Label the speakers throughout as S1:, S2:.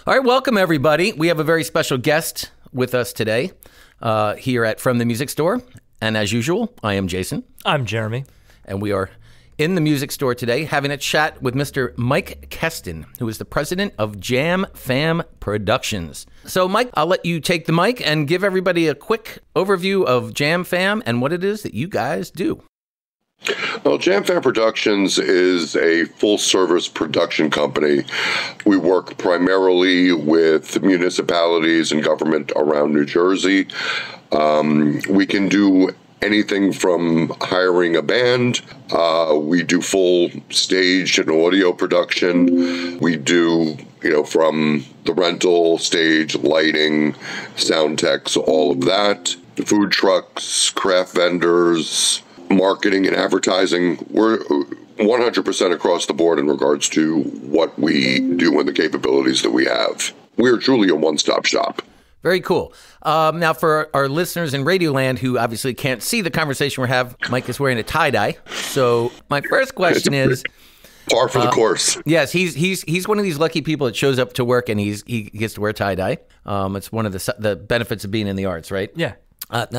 S1: All right, welcome everybody. We have a very special guest with us today here at From the Music Store. And as usual, I am Jason.
S2: I'm Jeremy.
S1: And we are in the music store today having a chat with Mr. Mike Kestin, who is the president of JamFam Productions. So Mike, I'll let you take the mic and give everybody a quick overview of JamFam and what it is that you guys do.
S3: Well, JamFam Productions is a full-service production company. We work primarily with municipalities and government around New Jersey. We can do anything from hiring a band. We do full stage and audio production. We do, from the rental, stage, lighting, sound techs, all of that. Food trucks, craft vendors, marketing and advertising. We're 100% across the board in regards to what we do and the capabilities that we have. We are truly a one-stop shop.
S1: Very cool. Now, for our listeners in Radioland who obviously can't see the conversation we're having, Mike is wearing a tie-dye. So my first question is...
S3: Par for the course.
S1: Yes, he's one of these lucky people that shows up to work and he gets to wear tie-dye. It's one of the benefits of being in the arts, right?
S2: Yeah.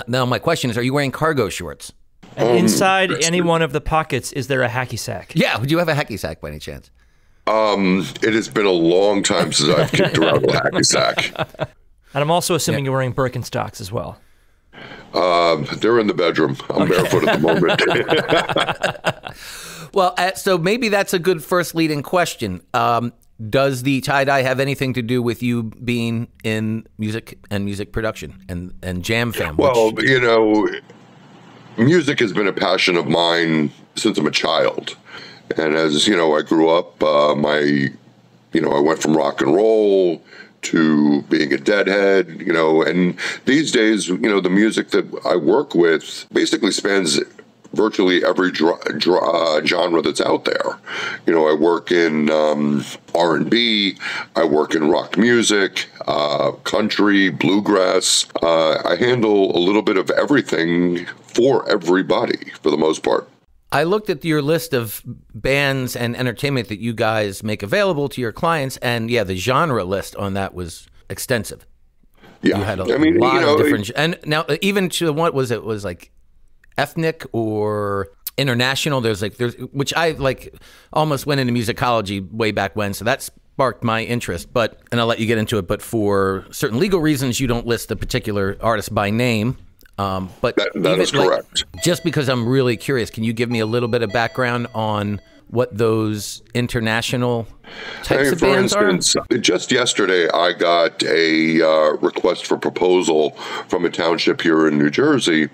S1: Now, my question is, are you wearing cargo shorts?
S2: And inside any one of the pockets, is there a hacky sack?
S1: Yeah, would you have a hacky sack by any chance?
S3: It has been a long time since I've kicked around a hacky sack.
S2: And I'm also assuming you're wearing Birkenstocks as well.
S3: They're in the bedroom. I'm barefoot at the moment.
S1: Well, so maybe that's a good first leading question. Does the tie-dye have anything to do with you being in music and music production and JamFam?
S3: Well, music has been a passion of mine since I'm a child. And as, I grew up, I went from rock and roll to being a deadhead, and these days, the music that I work with basically spans virtually every genre that's out there. I work in R&B, I work in rock music, country, bluegrass. I handle a little bit of everything for everybody, for the most part.
S1: I looked at your list of bands and entertainment that you guys make available to your clients, and yeah, the genre list on that was extensive.
S3: Yeah,
S1: you had a lot of different, and now even to what was it? Was like ethnic or international? There's which I almost went into musicology way back when, so that sparked my interest. And I'll let you get into it. But for certain legal reasons, you don't list the particular artist by name. But
S3: that is correct.
S1: Just because I'm really curious, can you give me a little bit of background on what those international types of bands are? For instance,
S3: just yesterday, I got a request for proposal from a township here in New Jersey,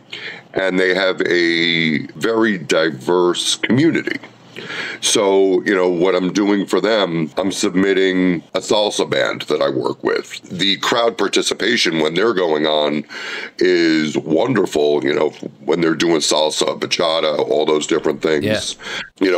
S3: and they have a very diverse community. So, what I'm doing for them, I'm submitting a salsa band that I work with. The crowd participation when they're going on is wonderful, when they're doing salsa, bachata, all those different things. Yeah.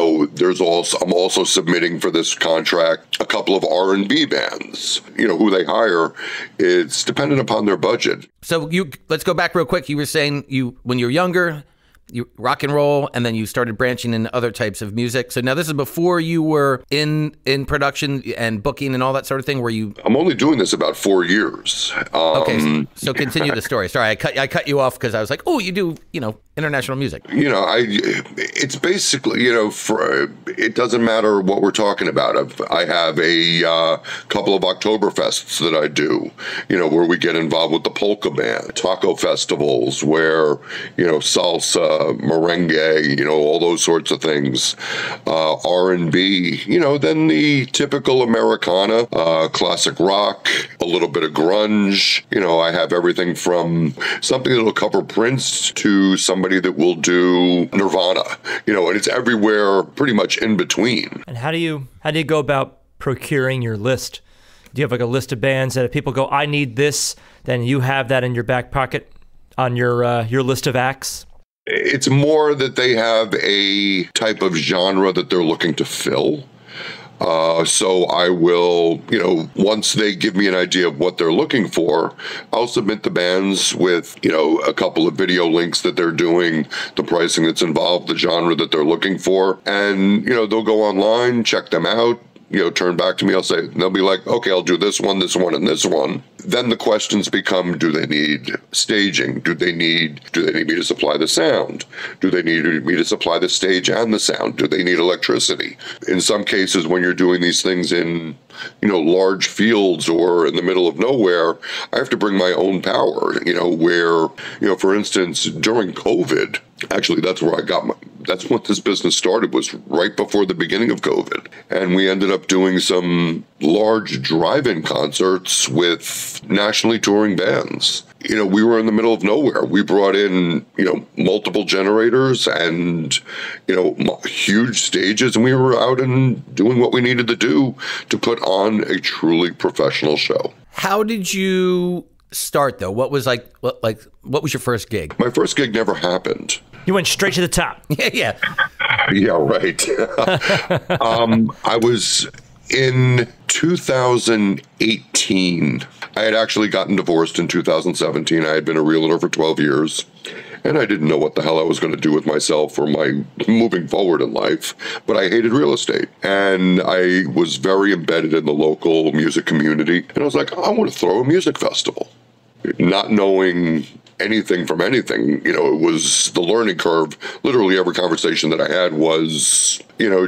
S3: I'm also submitting for this contract a couple of R&B bands. Who they hire, it's dependent upon their budget.
S1: So let's go back real quick. You were saying when you were younger, you rock and roll, and then you started branching into other types of music. So now this is before you were in production and booking and all that sort of thing.
S3: I'm only doing this about 4 years.
S1: Okay, so continue the story. Sorry, I cut you off because I was like, oh, you do international music.
S3: It's basically it doesn't matter what we're talking about. I have a couple of Oktoberfests that I do. Where we get involved with the polka band, taco festivals where salsa, merengue, all those sorts of things. R&B, then the typical Americana, classic rock, a little bit of grunge. I have everything from something that'll cover Prince to somebody that will do Nirvana, and it's everywhere pretty much in between.
S2: And how do you go about procuring your list? Do you have a list of bands that if people go, I need this, then you have that in your back pocket on your list of acts?
S3: It's more that they have a type of genre that they're looking to fill. So I will, once they give me an idea of what they're looking for, I'll submit the bands with, a couple of video links that they're doing, the pricing that's involved, the genre that they're looking for. And, they'll go online, check them out, turn back to me, they'll be like, okay, I'll do this one, and this one. Then the questions become, do they need staging? Do they need me to supply the sound? Do they need me to supply the stage and the sound? Do they need electricity? In some cases, when you're doing these things in, large fields or in the middle of nowhere, I have to bring my own power, where, for instance, during COVID, actually, that's where that's what this business started, was right before the beginning of COVID. And we ended up doing some large drive-in concerts with nationally touring bands. We were in the middle of nowhere. We brought in, multiple generators and, huge stages, and we were out and doing what we needed to do to put on a truly professional show.
S1: How did you start, though? What was what was your first gig?
S3: My first gig never happened.
S2: You went straight to the top.
S1: Yeah.
S3: Yeah, right. I was in 2018. I had actually gotten divorced in 2017. I had been a realtor for 12 years, and I didn't know what the hell I was going to do with myself or my moving forward in life, but I hated real estate, and I was very embedded in the local music community, and I was like, I want to throw a music festival. Not knowing anything from anything, it was the learning curve. Literally every conversation that I had was,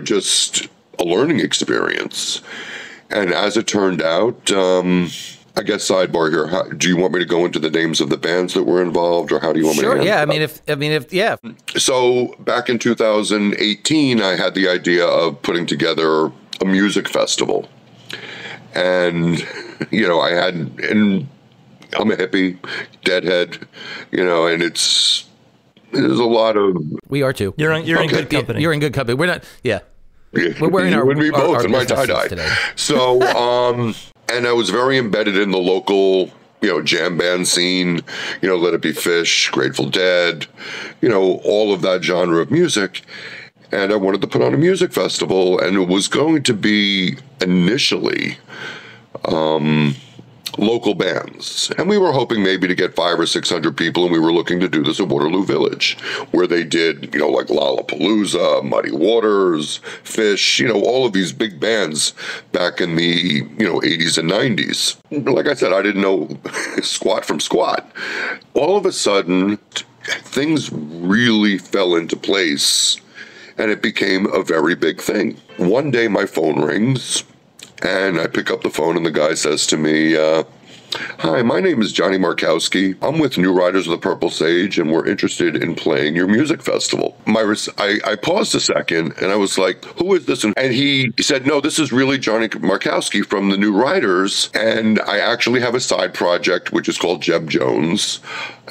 S3: just a learning experience. And as it turned out, I guess sidebar here, do you want me to go into the names of the bands that were involved, or how do you want me to handle
S1: that? Yeah.
S3: So back in 2018, I had the idea of putting together a music festival. And, I'm a hippie, deadhead, and there's a lot of...
S1: We are too.
S2: You're in good company.
S1: You're in good company. We're not, We're wearing our
S3: my tie-dye
S1: today.
S3: So, and I was very embedded in the local, jam band scene, Let It Be Fish, Grateful Dead, all of that genre of music. And I wanted to put on a music festival, and it was going to be initially... local bands. And we were hoping maybe to get 500 or 600 people, and we were looking to do this at Waterloo Village, where they did, like Lollapalooza, Muddy Waters, Fish, all of these big bands back in the, 80s and 90s. Like I said, I didn't know squat from squat. All of a sudden, things really fell into place, and it became a very big thing. One day my phone rings, and I pick up the phone, and the guy says to me, hi, my name is Johnny Markowski. I'm with New Riders of the Purple Sage, and we're interested in playing your music festival. I paused a second, and I was like, who is this? And he said, no, this is really Johnny Markowski from the New Riders, and I actually have a side project, which is called Jeb Jones,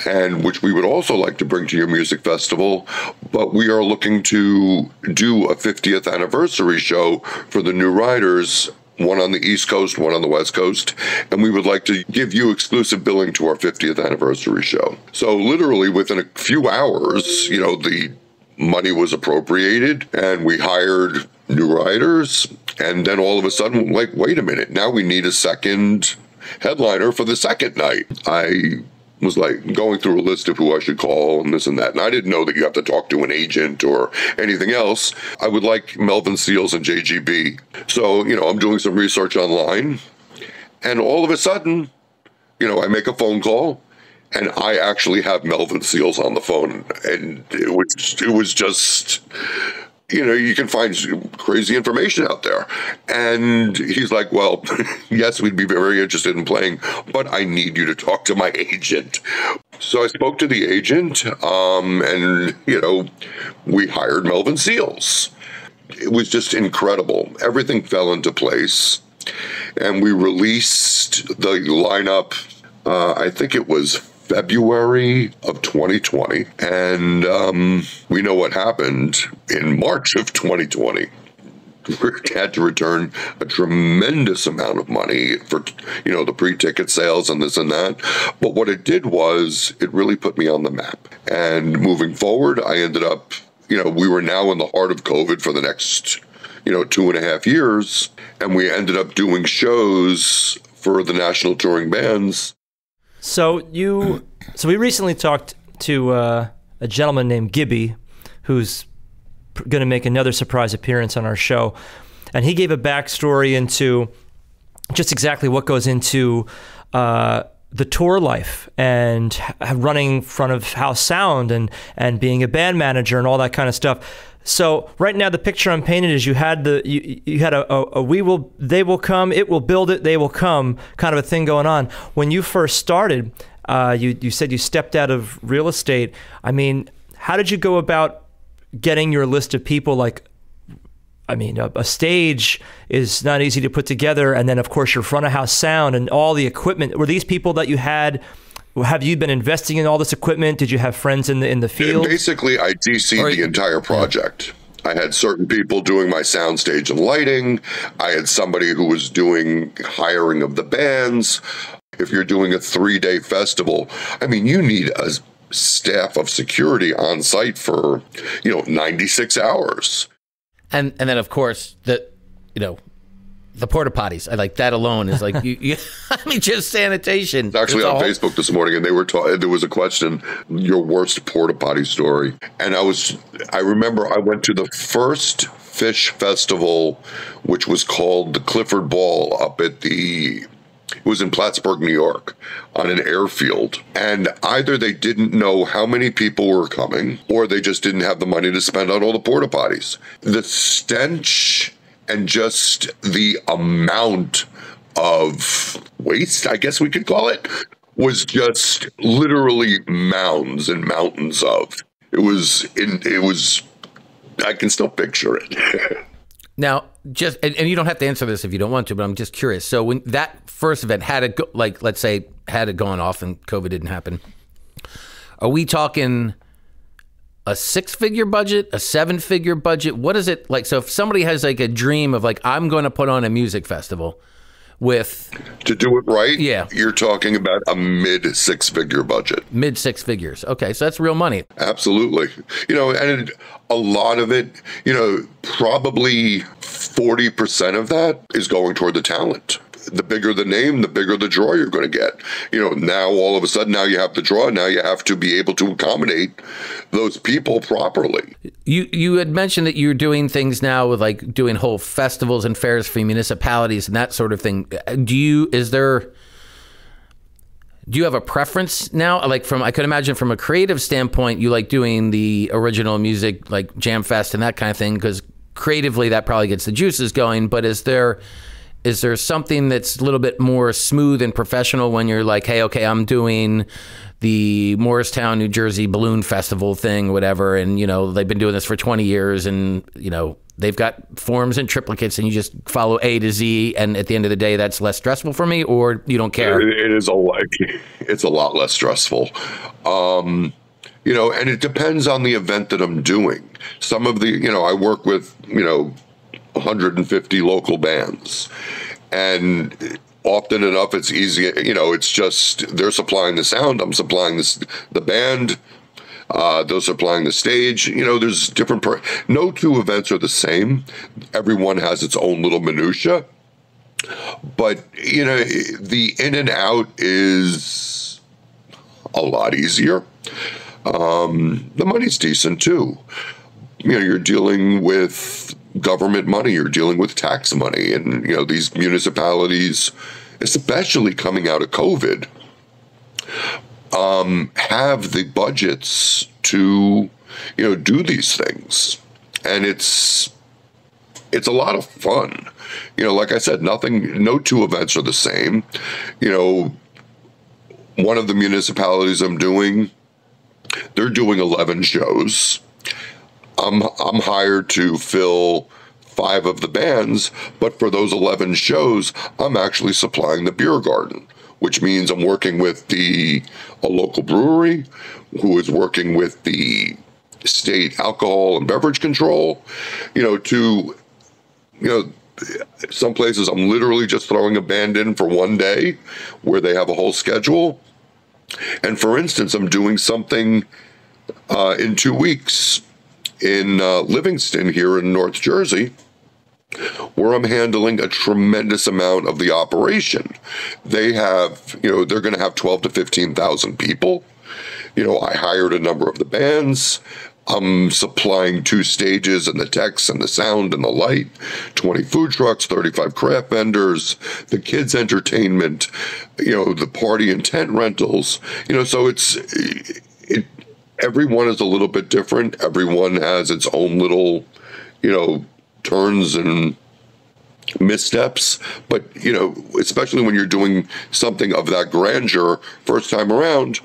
S3: and which we would also like to bring to your music festival, but we are looking to do a 50th anniversary show for the New Riders, one on the East Coast, one on the West Coast, and we would like to give you exclusive billing to our 50th anniversary show. So literally within a few hours, the money was appropriated, and we hired New Riders, and then all of a sudden, wait a minute, now we need a second headliner for the second night. I was going through a list of who I should call and this and that. And I didn't know that you have to talk to an agent or anything else. I would like Melvin Seals and JGB. So, I'm doing some research online, and all of a sudden, I make a phone call, and I actually have Melvin Seals on the phone. And it was just... you can find crazy information out there. And he's like, well, yes, we'd be very interested in playing, but I need you to talk to my agent. So I spoke to the agent, and, we hired Melvin Seals. It was just incredible. Everything fell into place. And we released the lineup, I think it was February of 2020, and we know what happened in March of 2020. We had to return a tremendous amount of money for, the pre-ticket sales and this and that. But what it did was it really put me on the map. And moving forward, I ended up, we were now in the heart of COVID for the next, 2.5 years, and we ended up doing shows for the national touring bands.
S2: So we recently talked to a gentleman named Gibby, who's going to make another surprise appearance on our show. and he gave a backstory into just exactly what goes into the tour life and running front of house sound and being a band manager and all that kind of stuff. So right now the picture I'm painted is you had a they will come, it will build it, they will come kind of a thing going on. When you first started, you said you stepped out of real estate. I mean, how did you go about getting your list of people? Like, I mean, a stage is not easy to put together. And then, of course, your front of house sound and all the equipment. Were these people that you had, have you been investing in all this equipment? Did you have friends in the field?
S3: Basically, I DC'd the entire project. I had certain people doing my soundstage and lighting. I had somebody who was doing hiring of the bands. If you're doing a 3-day festival, I mean, you need a staff of security on site for, 96 hours.
S1: And then, of course, the porta potties. I like that alone is like you I mean, just sanitation.
S3: It's actually on Facebook this morning, and they were there was a question, your worst porta potty story. And I remember I went to the first Fish Festival, which was called the Clifford Ball up at it was in Plattsburgh, New York, on an airfield. And either they didn't know how many people were coming, or they just didn't have the money to spend on all the porta potties. The stench and just the amount of waste, I guess we could call it, was just literally mounds and mountains of. It was, I can still picture it.
S1: Now, and you don't have to answer this if you don't want to, but I'm just curious. So when that first event had it, let's say, had it gone off and COVID didn't happen, are we talking a 6-figure budget, a 7-figure budget? What is it like? So if somebody has like a dream of like, I'm going to put on a music festival with...
S3: To do it right,
S1: yeah,
S3: you're talking about a mid-6-figure budget.
S1: Mid-6 figures. Okay, so that's real money.
S3: Absolutely. And a lot of it, probably 40% of that is going toward the talent. The bigger the name, the bigger the draw you're going to get. Now all of a sudden, now you have the draw. Now you have to be able to accommodate those people properly.
S1: You had mentioned that you're doing things now with like doing whole festivals and fairs for municipalities and that sort of thing. Do you have a preference now? Like I could imagine from a creative standpoint, you like doing the original music, like Jam Fest and that kind of thing, because creatively that probably gets the juices going. But is there something that's a little bit more smooth and professional when you're like, hey, okay, I'm doing the Morristown, New Jersey Balloon Festival thing, whatever, and they've been doing this for 20 years, and they've got forms and triplicates, and you just follow A to Z, and at the end of the day, that's less stressful for me, or you don't care?
S3: It's a lot less stressful. And it depends on the event that I'm doing. Some of the, I work with, 150 local bands, and often enough it's easy, it's just they're supplying the sound, I'm supplying the band, they're supplying the stage. There's different no two events are the same. Everyone has its own little minutia, but the in and out is a lot easier. The money's decent too. You're dealing with government money, you're dealing with tax money, and these municipalities, especially coming out of COVID, have the budgets to do these things, and it's a lot of fun. Like I said, no two events are the same. One of the municipalities I'm doing, they're doing 11 shows. I'm hired to fill 5 of the bands, but for those 11 shows, I'm actually supplying the beer garden, which means I'm working with a local brewery who is working with the state alcohol and beverage control, some places I'm literally just throwing a band in for one day where they have a whole schedule. And for instance, I'm doing something in 2 weeks in Livingston here in North Jersey, where I'm handling a tremendous amount of the operation. They have, they're going to have 12 to 15,000 people. I hired a number of the bands. I'm supplying 2 stages and the techs and the sound and the light, 20 food trucks, 35 craft vendors, the kids' entertainment, the party and tent rentals. So everyone is a little bit different. Everyone has its own little, turns and missteps. But, especially when you're doing something of that grandeur first time around,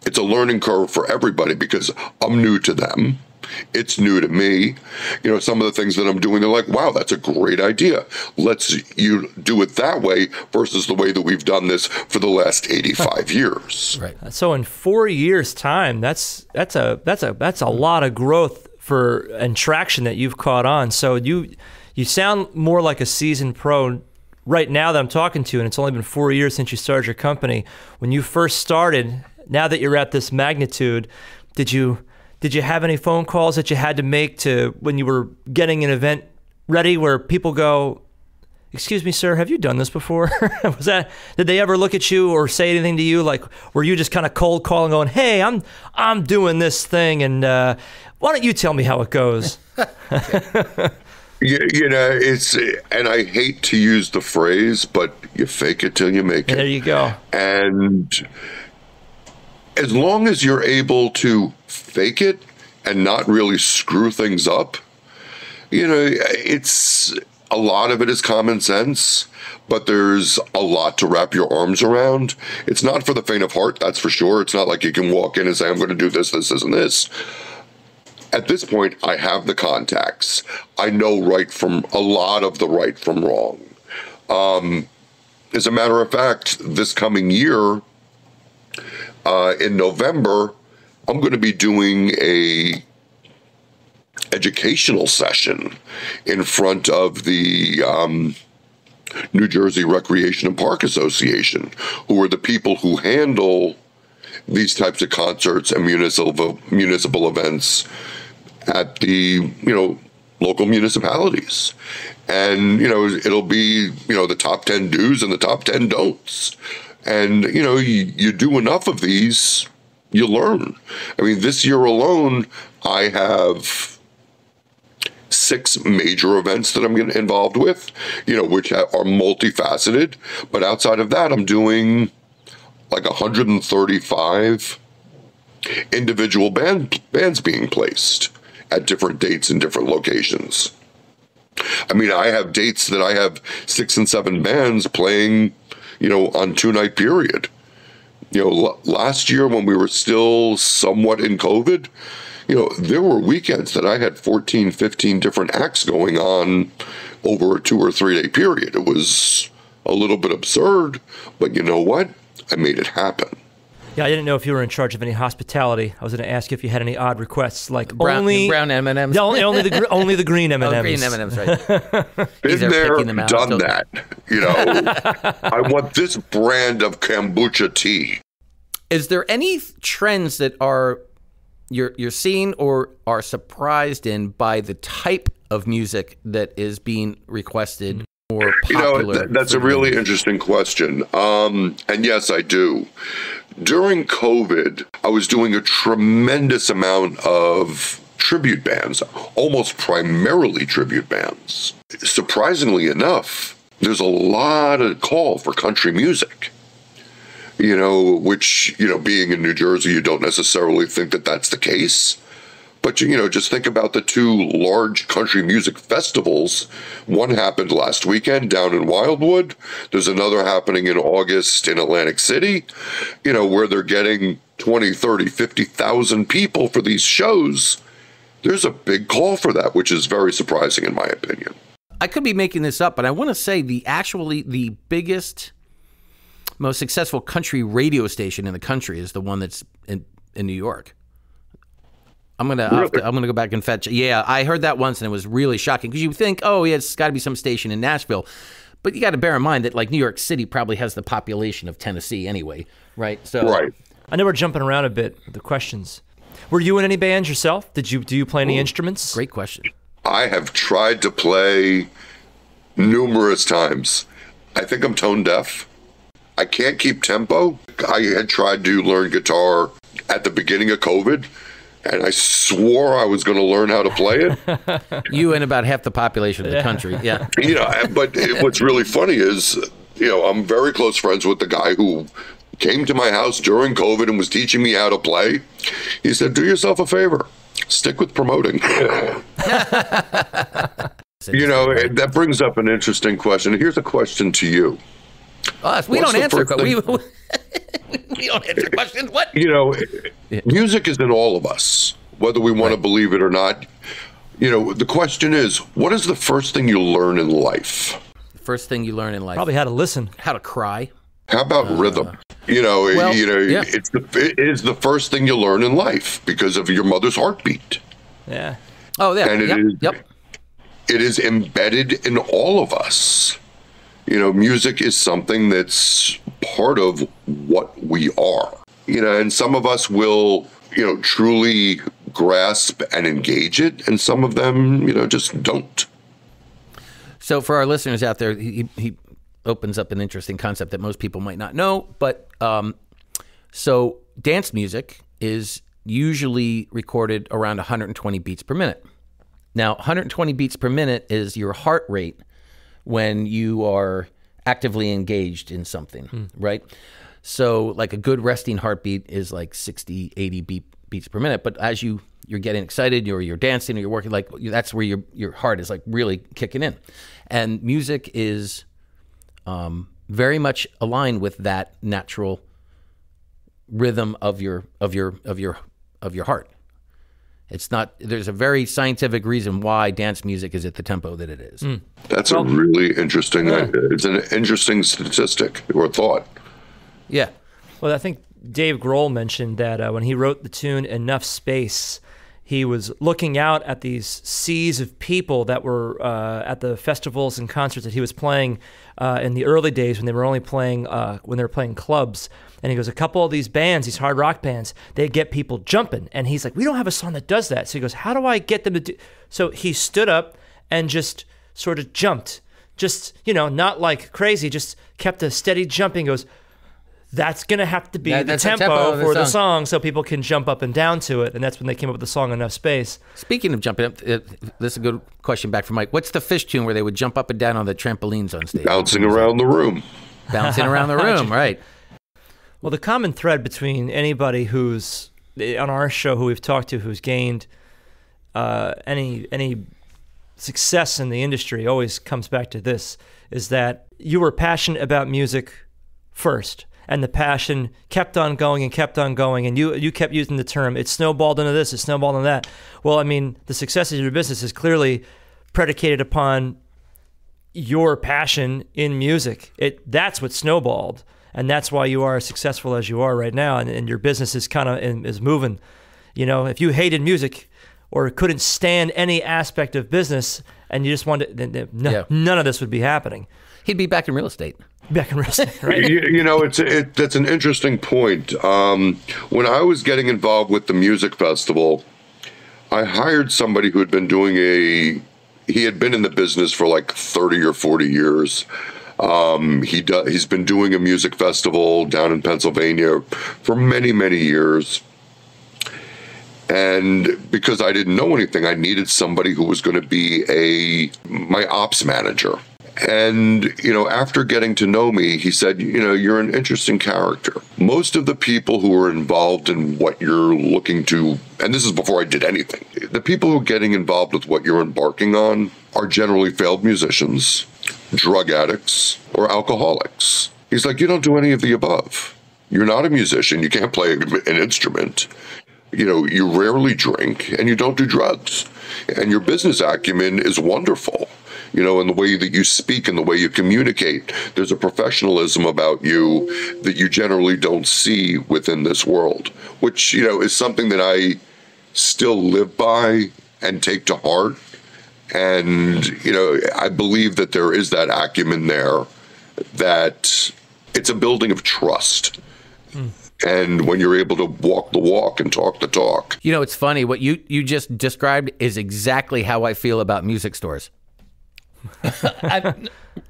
S3: it's a learning curve for everybody because I'm new to them. It's new to me. Some of the things that I'm doing, they're like, wow, that's a great idea. You do it that way versus the way that we've done this for the last 85 years.
S2: Right. So in 4 years' time, that's a lot of growth and traction that you've caught on. So you sound more like a seasoned pro right now that I'm talking to, and it's only been 4 years since you started your company. When you first started, now that you're at this magnitude, did you have any phone calls that you had to make to when you were getting an event ready where people go, "Excuse me, sir, have you done this before?" Did they ever look at you or say anything to you? Like, were you just kind of cold calling, going, "Hey, I'm doing this thing, and why don't you tell me how it goes?"
S3: And I hate to use the phrase, but you fake it till you make it.
S2: There you go.
S3: And as long as you're able to fake it and not really screw things up, it's a lot of it is common sense, but there's a lot to wrap your arms around. It's not for the faint of heart, that's for sure. It's not like you can walk in and say, I'm going to do this, this, and this. At this point, I have the contacts. I know a lot of the right from wrong. As a matter of fact, this coming year, in November, I'm going to be doing a educational session in front of the New Jersey Recreation and Park Association, who are the people who handle these types of concerts and municipal events at the local municipalities. And it'll be the top 10 do's and the top 10 don'ts. And, you do enough of these, you learn. I mean, this year alone, I have 6 major events that I'm getting involved with, which are multifaceted. But outside of that, I'm doing like 135 individual bands being placed at different dates in different locations. I mean, I have dates that I have 6 and 7 bands playing on 2-night period. Last year when we were still somewhat in COVID, there were weekends that I had 14, 15 different acts going on over a 2 or 3 day period. It was a little bit absurd, but you know what? I made it happen.
S2: Yeah, I didn't know if you were in charge of any hospitality. I was going to ask you if you had any odd requests, like
S1: brown M&Ms.
S2: No, only the green M&Ms.
S1: Oh, green M&Ms, right?
S3: Been there, done that. I want this brand of kombucha tea.
S1: Is there any trends that you're seeing or are surprised in by the type of music that is being requested or popular?
S3: That's a really interesting question. And yes, I do. During COVID, I was doing a tremendous amount of tribute bands, almost primarily tribute bands. Surprisingly enough, there's a lot of call for country music, which, being in New Jersey, you don't necessarily think that that's the case. But, just think about the 2 large country music festivals. One happened last weekend down in Wildwood. There's another happening in August in Atlantic City, where they're getting 20, 30, 50,000 people for these shows. There's a big call for that, which is very surprising in my opinion.
S1: I could be making this up, but I want to say the biggest, most successful country radio station in the country is the one that's in New York. I'm gonna go back and fetch. Yeah, I heard that once and it was really shocking because you think, oh, yeah, it's got to be some station in Nashville, but you got to bear in mind that like New York City probably has the population of Tennessee anyway, right? So
S3: right.
S2: I know we're jumping around a bit with the questions. Were you in any bands yourself? Do you play any instruments?
S1: Great question.
S3: I have tried to play numerous times. I think I'm tone deaf. I can't keep tempo. I had tried to learn guitar at the beginning of COVID. and I swore I was going to learn how to play it.
S1: You and about half the population of the country, yeah.
S3: But what's really funny is, I'm very close friends with the guy who came to my house during COVID and was teaching me how to play. He said, do yourself a favor, stick with promoting. That brings up an interesting question. Here's a question to you.
S1: We don't answer questions. We don't answer questions. What?
S3: Music is in all of us, whether we want to believe it or not. The question is, what is the first thing you learn in life?
S1: The first thing you learn in life?
S2: Probably how to listen.
S1: How to cry.
S3: How about rhythm? It is the first thing you learn in life because of your mother's heartbeat.
S2: Yeah.
S1: Oh, yeah.
S3: And it is embedded in all of us. Music is something that's part of what we are. And some of us will, truly grasp and engage it, and some of them, just don't.
S1: So for our listeners out there, he opens up an interesting concept that most people might not know. But so dance music is usually recorded around 120 beats per minute. Now, 120 beats per minute is your heart rate when you are actively engaged in something, right? So like a good resting heartbeat is like 60, 80 beats per minute. But as you're getting excited or you're dancing or you're working, like that's where your heart is like really kicking in. And music is very much aligned with that natural rhythm of your heart. It's not. There's a very scientific reason why dance music is at the tempo that it is.
S3: That's a really interesting. It's an interesting statistic or thought.
S1: Yeah.
S2: Well, I think Dave Grohl mentioned that when he wrote the tune "Enough Space," he was looking out at these seas of people that were at the festivals and concerts that he was playing in the early days when they were only playing when they were playing clubs. And he goes, a couple of these bands, these hard rock bands, they get people jumping. And he's like, we don't have a song that does that. So he goes, how do I get them to do? So he stood up and just sort of jumped, just not like crazy, just kept a steady jumping. Goes, that's going to have to be the tempo for the song so people can jump up and down to it. And that's when they came up with the song Enough Space.
S1: Speaking of jumping up, this is a good question back from Mike. What's the Fish tune where they would jump up and down on the trampolines on stage?
S3: Bouncing around the room.
S1: Bouncing around the room, right.
S2: Well, the common thread between anybody who's on our show who we've talked to who's gained any success in the industry always comes back to this, is that you were passionate about music first. And the passion kept on going, and you kept using the term, it snowballed into this, it snowballed into that. Well, I mean, the success of your business is clearly predicated upon your passion in music. That's what snowballed, and that's why you are as successful as you are right now, and your business is kind of is moving. If you hated music or couldn't stand any aspect of business and you just wanted, none of this would be happening.
S1: He'd be back in real estate.
S2: Back in real estate, right?
S3: That's an interesting point. When I was getting involved with the music festival, I hired somebody who had been he had been in the business for like 30 or 40 years. He's been doing a music festival down in Pennsylvania for many, many years. And because I didn't know anything, I needed somebody who was going to be my ops manager. And, after getting to know me, he said, you're an interesting character. Most of the people who are involved in what you're looking to, and this is before I did anything, the people who are getting involved with what you're embarking on are generally failed musicians, drug addicts, or alcoholics. He's like, you don't do any of the above. You're not a musician. You can't play an instrument. You rarely drink, and you don't do drugs. And your business acumen is wonderful. In the way that you speak and the way you communicate, there's a professionalism about you that you generally don't see within this world, which, is something that I still live by and take to heart. And, I believe that there is that acumen there, that it's a building of trust. And when you're able to walk the walk and talk the talk.
S1: It's funny. What you just described is exactly how I feel about music stores.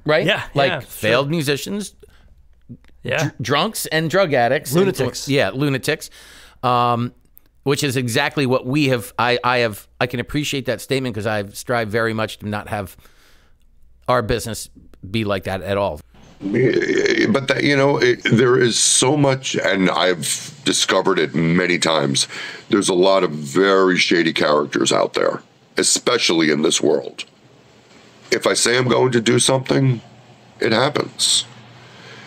S1: Right?
S2: Yeah.
S1: Failed musicians,
S2: Yeah.
S1: Drunks and drug addicts.
S2: Lunatics.
S1: Lunatics. which is exactly what we have. I can appreciate that statement because I've strived very much to not have our business be like that at all.
S3: But that, there is so much, and I've discovered it many times. There's a lot of very shady characters out there, especially in this world. If I say I'm going to do something, it happens.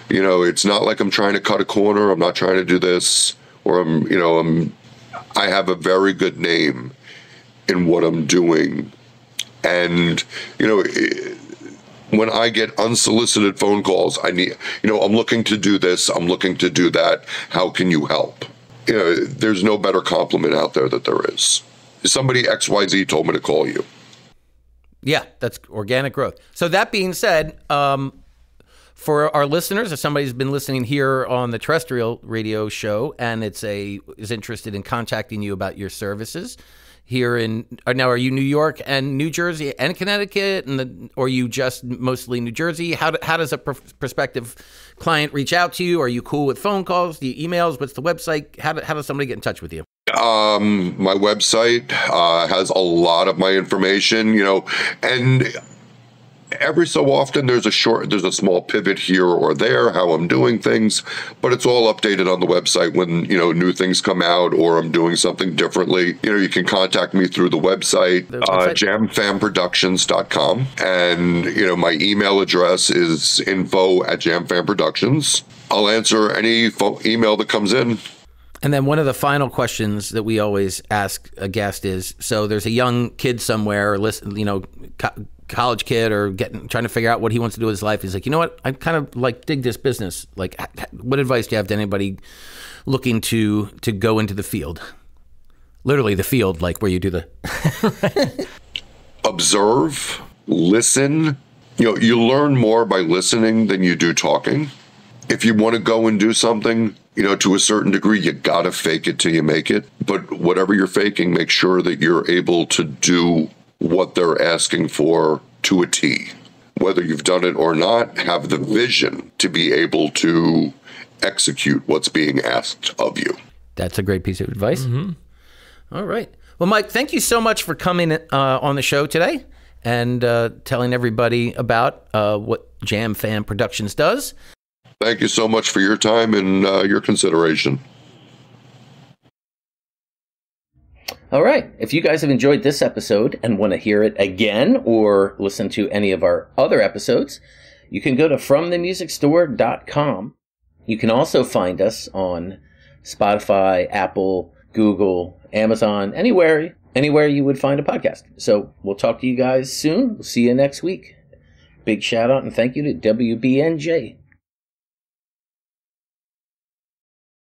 S3: It's not like I'm trying to cut a corner. I'm not trying to do this, or I have a very good name in what I'm doing. And, when I get unsolicited phone calls, I'm looking to do this, I'm looking to do that. How can you help? There's no better compliment out there that there is. Somebody XYZ told me to call you.
S1: Yeah, that's organic growth. So that being said, for our listeners, if somebody's been listening here on the terrestrial radio show and is interested in contacting you about your services here now, are you New York and New Jersey and Connecticut, or are you just mostly New Jersey? How does a prospective client reach out to you? Are you cool with phone calls? Do you emails? What's the website? How does somebody get in touch with you?
S3: My website has a lot of my information, and every so often there's a small pivot here or there, how I'm doing things, but it's all updated on the website when, new things come out or I'm doing something differently. You can contact me through the website, jamfamproductions.com. And, my email address is info@jamfamproductions. I'll answer any email that comes in.
S1: And then one of the final questions that we always ask a guest is, so there's a young kid somewhere, college kid, or trying to figure out what he wants to do with his life. He's like, you know what? I kind of dig this business. Like, what advice do you have to anybody looking to go into the field? Literally the field, like where you do the
S3: observe, listen. You learn more by listening than you do talking. If you want to go and do something, to a certain degree, you got to fake it till you make it. But whatever you're faking, make sure that you're able to do what they're asking for to a T. Whether you've done it or not, have the vision to be able to execute what's being asked of you.
S1: That's a great piece of advice. Mm-hmm. All right. Well, Mike, thank you so much for coming on the show today and telling everybody about what JamFam Productions does.
S3: Thank you so much for your time and your consideration.
S1: All right. If you guys have enjoyed this episode and want to hear it again or listen to any of our other episodes, you can go to fromthemusicstore.com. You can also find us on Spotify, Apple, Google, Amazon, anywhere you would find a podcast. So we'll talk to you guys soon. We'll see you next week. Big shout out and thank you to WBNJ.